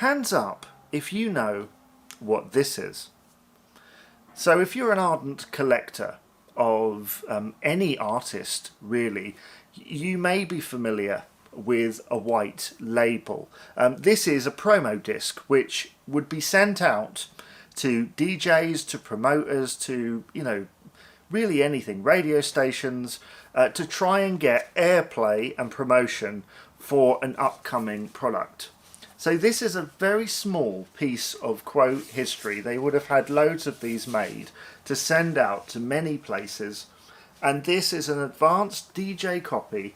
Hands up if you know what this is. So if you're an ardent collector of any artist, really, you may be familiar with a white label. This is a promo disc which would be sent out to DJs, to promoters, to, really anything, radio stations, to try and get airplay and promotion for an upcoming product. So this is a very small piece of Quo history. They would have had loads of these made to send out to many places, and this is an advanced DJ copy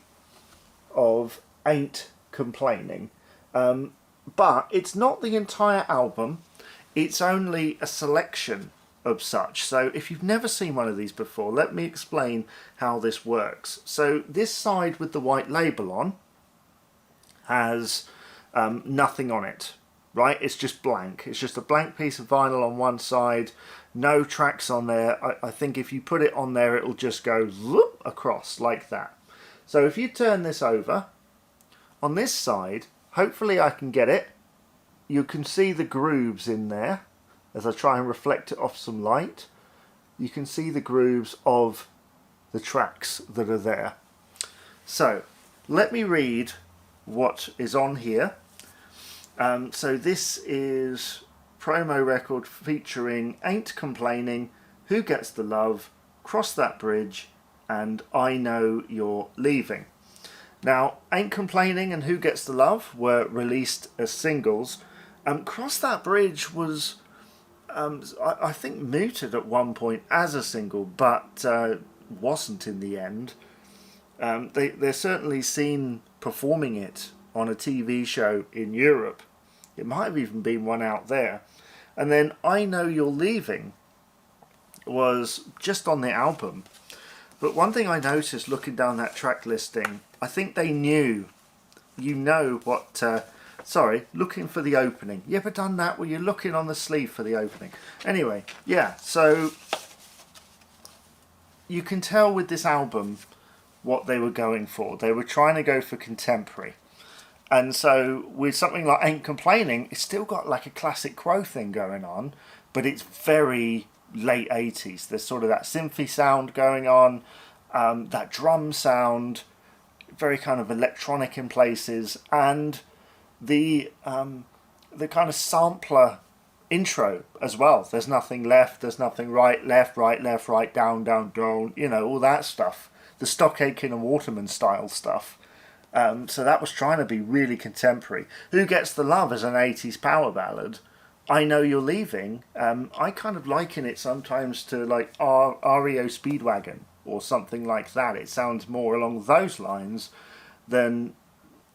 of Ain't Complaining. But it's not the entire album, it's only a selection of such. So if you've never seen one of these before, let me explain how this works. So this side with the white label on has nothing on it, right? It's just blank. It's just a blank piece of vinyl on one side, no tracks on there. I think if you put it on there, it'll just go whoop across like that. So if you turn this over, on this side, hopefully I can get it, you can see the grooves in there as I try and reflect it off some light. You can see the grooves of the tracks that are there. So let me read what is on here. So this is promo record featuring Ain't Complaining, Who Gets the Love, Cross That Bridge, and I Know You're Leaving. Now, Ain't Complaining and Who Gets the Love were released as singles. Cross That Bridge was, I think, mooted at one point as a single, but wasn't in the end. They're certainly seen performing it on a TV show in Europe. It might have even been one out there. And then I Know You're Leaving was just on the album. But one thing I noticed looking down that track listing, I think they knew, looking for the opening. You ever done that where you're looking on the sleeve for the opening? Anyway, yeah, so you can tell with this album what they were going for. They were trying to go for contemporary. And so with something like Ain't Complaining, it's still got like a classic Quo thing going on, but it's very late 80s. There's sort of that synthy sound going on, that drum sound, very kind of electronic in places, and the kind of sampler intro as well. There's nothing left, there's nothing right, left, right, down, all that stuff. The Stock Aitken and Waterman style stuff. So that was trying to be really contemporary. Who Gets the Love as an 80s power ballad. I Know You're Leaving. I kind of liken it sometimes to like REO Speedwagon or something like that. It sounds more along those lines than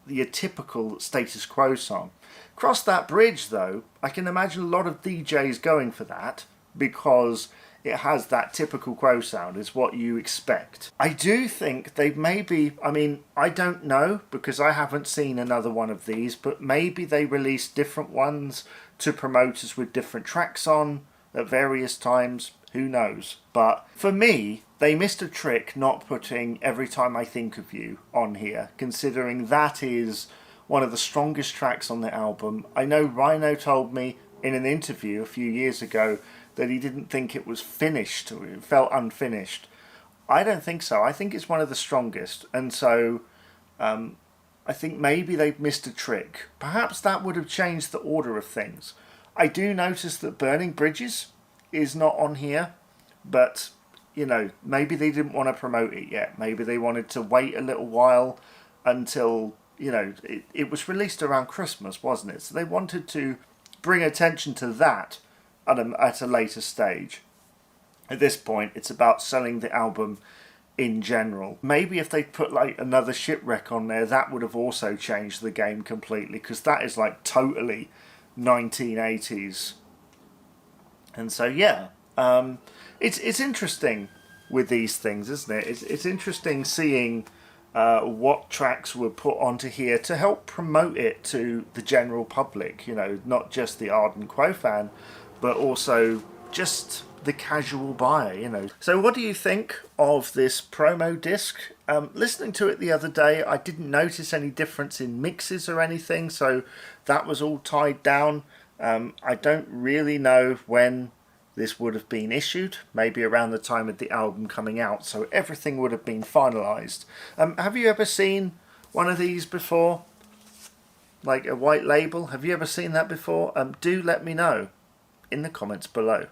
your typical Status Quo song. Cross That Bridge, though, I can imagine a lot of DJs going for that because it has that typical Quo sound, is what you expect. I do think they maybe, I don't know because I haven't seen another one of these, but maybe they released different ones to promoters with different tracks on at various times. Who knows? But for me, they missed a trick not putting Every Time I Think of You on here, considering that is one of the strongest tracks on the album. I know Rhino told me in an interview a few years ago that he didn't think it was finished, or it felt unfinished. I don't think so. I think it's one of the strongest, and so I think maybe they've missed a trick. Perhaps that would have changed the order of things. I do notice that Burning Bridges is not on here, but maybe they didn't want to promote it yet. Maybe they wanted to wait a little while until it was released around Christmas, wasn't it? So they wanted to bring attention to that at a later stage. At this point, it's about selling the album in general. Maybe if they put like another Shipwreck on there, that would have also changed the game completely, because that is like totally 1980s. And so yeah, it's interesting with these things, isn't it? It's interesting seeing what tracks were put onto here to help promote it to the general public, not just the ardent Quo fan, but also just the casual buyer, So what do you think of this promo disc? Listening to it the other day, I didn't notice any difference in mixes or anything, so that was all tied down. I don't really know when this would have been issued, maybe around the time of the album coming out, so everything would have been finalised. Have you ever seen one of these before? Like a white label? Have you ever seen that before? Do let me know in the comments below.